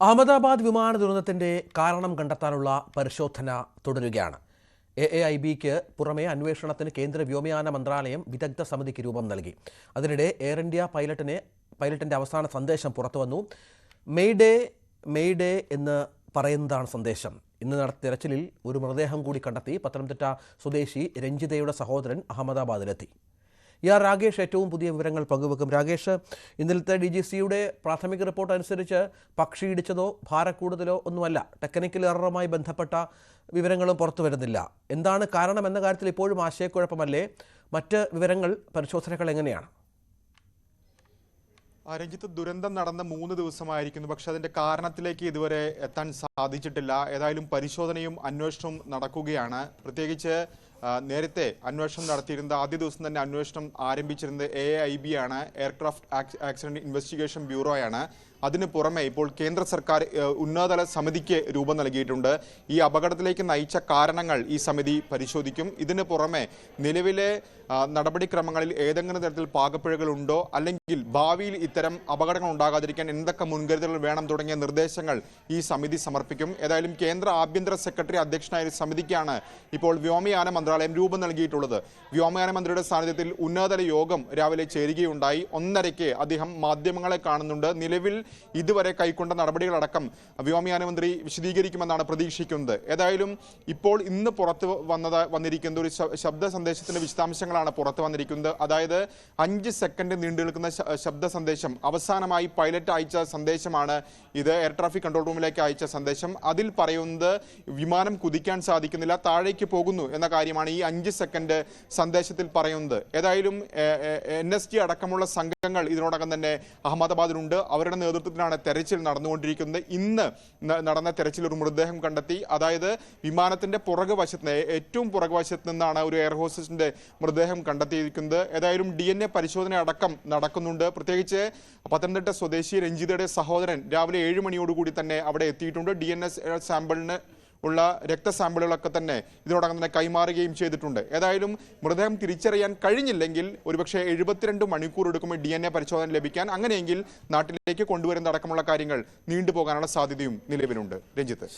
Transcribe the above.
അഹമ്മദാബാദ് വിമാന ദുരന്തത്തിന്റെ കാരണം കണ്ടെത്താനുള്ള പരിശോധന തുടരുകയാണ്. AAIBക്ക് പുറമെ അന്വേഷണത്തിന് കേന്ദ്ര വ്യോമയാന മന്ത്രാലയം വിദഗ്ധ സമിതിക്ക് രൂപം നൽകി. അതിനിടെ എയർ ഇന്ത്യ പൈലറ്റിന്റെ അവസാന സന്ദേശം പുറത്തുവന്നു. മെയ്ഡേ എന്ന് പറയുന്നതാണ് സന്ദേശം. ഇന്ന് നടത്തിയ തെരച്ചിലിൽ ഒരു മൃതദേഹം കൂടി കണ്ടെത്തി. പത്തനംതിട്ട സ്വദേശി രഞ്ജിതയുടെ സഹോദരൻ അഹമ്മദാബാദിലെത്തി. രാകേഷ് ഏറ്റവും പുതിയ വിവരങ്ങൾ പങ്കുവെക്കും. രാകേഷ്, ഇന്നലത്തെ DGCയുടെ പ്രാഥമിക റിപ്പോർട്ട് അനുസരിച്ച് പക്ഷി ഇടിച്ചതോ ഭാരക്കൂടുതലോ ഒന്നുമല്ല. ടെക്നിക്കൽ എററുമായി ബന്ധപ്പെട്ട വിവരങ്ങളും പുറത്തു വരുന്നില്ല. എന്താണ് കാരണം എന്ന കാര്യത്തിൽ ഇപ്പോഴും ആശയക്കുഴപ്പമല്ലേ? മറ്റ് വിവരങ്ങൾ, പരിശോധനകൾ എങ്ങനെയാണ്? രഞ്ജിത്ത്, ദുരന്തം നടന്ന 3 ദിവസമായിരിക്കുന്നു. പക്ഷെ അതിന്റെ കാരണത്തിലേക്ക് ഇതുവരെ എത്താൻ സാധിച്ചിട്ടില്ല. ഏതായാലും പരിശോധനയും അന്വേഷണവും നടക്കുകയാണ്. പ്രത്യേകിച്ച് നേരത്തെ അന്വേഷണം നടത്തിയിരുന്ന ആദ്യ ദിവസം തന്നെ അന്വേഷണം ആരംഭിച്ചിരുന്നത് AAIB ആണ്, എയർക്രാഫ്റ്റ് ആക്സിഡന്റ് ഇൻവെസ്റ്റിഗേഷൻ ബ്യൂറോയാണ്. അതിന് പുറമെ ഇപ്പോൾ കേന്ദ്ര സർക്കാർ ഉന്നതതല സമിതിക്ക് രൂപം നൽകിയിട്ടുണ്ട്. ഈ അപകടത്തിലേക്ക് നയിച്ച കാരണങ്ങൾ ഈ സമിതി പരിശോധിക്കും. ഇതിന് പുറമെ നിലവിലെ നടപടിക്രമങ്ങളിൽ ഏതെങ്കിലും തരത്തിൽ പാകപ്പിഴകളുണ്ടോ, അല്ലെങ്കിൽ ഭാവിയിൽ ഇത്തരം അപകടങ്ങൾ ഉണ്ടാകാതിരിക്കാൻ എന്തൊക്കെ മുൻകരുതലുകൾ വേണം തുടങ്ങിയ നിർദ്ദേശങ്ങൾ ഈ സമിതി സമർപ്പിക്കും. ഏതായാലും കേന്ദ്ര ആഭ്യന്തര സെക്രട്ടറി അധ്യക്ഷനായ സമിതിക്കാണ് ഇപ്പോൾ വ്യോമയാന മന്ത്രാലയം രൂപം നൽകിയിട്ടുള്ളത്. വ്യോമയാന മന്ത്രിയുടെ സാന്നിധ്യത്തിൽ ഉന്നതതല യോഗം രാവിലെ ചേരുകയുണ്ടായി. 1:30 അദ്ദേഹം മാധ്യമങ്ങളെ കാണുന്നുണ്ട്. നിലവിൽ ഇതുവരെ കൈക്കൊണ്ട നടപടികളടക്കം വ്യോമയാന മന്ത്രി വിശദീകരിക്കുമെന്നാണ് പ്രതീക്ഷിക്കുന്നത്. ഏതായാലും ഇപ്പോൾ ഇന്ന് പുറത്ത് വന്നിരിക്കുന്ന ഒരു ശബ്ദ സന്ദേശത്തിന്റെ വിശദാംശങ്ങളാണ് പുറത്തു വന്നിരിക്കുന്നത്. അതായത് 5 സെക്കൻഡ് നീണ്ടു നിൽക്കുന്ന ശബ്ദ സന്ദേശം, അവസാനമായി പൈലറ്റ് അയച്ച സന്ദേശമാണ് ഇത്. എയർ ട്രാഫിക് കൺട്രോൾ റൂമിലേക്ക് അയച്ച സന്ദേശം. അതിൽ പറയുന്നത് വിമാനം കുതിക്കാൻ സാധിക്കുന്നില്ല, താഴേക്ക് പോകുന്നു എന്ന കാര്യമാണ് ഈ 5 സെക്കൻഡ് സന്ദേശത്തിൽ പറയുന്നത്. ഏതായാലും NSG അടക്കമുള്ള സംഘങ്ങൾ ഇതിനോടകം തന്നെ അഹമ്മദാബാദിലുണ്ട്. അവരുടെ നേതൃത്വത്തിലാണ് തെരച്ചിൽ നടന്നുകൊണ്ടിരിക്കുന്നത്. ഇന്ന് നടന്ന തെരച്ചിൽ ഒരു മൃതദേഹം കണ്ടെത്തി. അതായത് വിമാനത്തിന്റെ ഏറ്റവും പുറകുവശത്ത് നിന്നാണ് ഒരു എയർ ഹോസ്റ്റസിന്റെ മൃതദേഹം കണ്ടെത്തിയിരിക്കുന്നത്. ഏതായാലും DNA പരിശോധന അടക്കം നടക്കുന്നുണ്ട്. പ്രത്യേകിച്ച് പത്തനംതിട്ട സ്വദേശി രഞ്ജിതയുടെ സഹോദരൻ രാവിലെ 7 മണിയോടുകൂടി തന്നെ അവിടെ എത്തിയിട്ടുണ്ട്. DNA സാമ്പിളിന് ഉള്ള രക്തസാമ്പിളുകളൊക്കെ തന്നെ ഇതിനോടകം തന്നെ കൈമാറുകയും ചെയ്തിട്ടുണ്ട്. ഏതായാലും മൃതദേഹം തിരിച്ചറിയാൻ കഴിഞ്ഞില്ലെങ്കിൽ ഒരുപക്ഷെ 72 മണിക്കൂർ എടുക്കുമ്പോൾ DNA പരിശോധന ലഭിക്കാൻ. അങ്ങനെയെങ്കിൽ നാട്ടിലേക്ക് കൊണ്ടുവരുന്ന അടക്കമുള്ള കാര്യങ്ങൾ നീണ്ടുപോകാനുള്ള സാധ്യതയും നിലവിലുണ്ട്. രഞ്ജിത്ത്.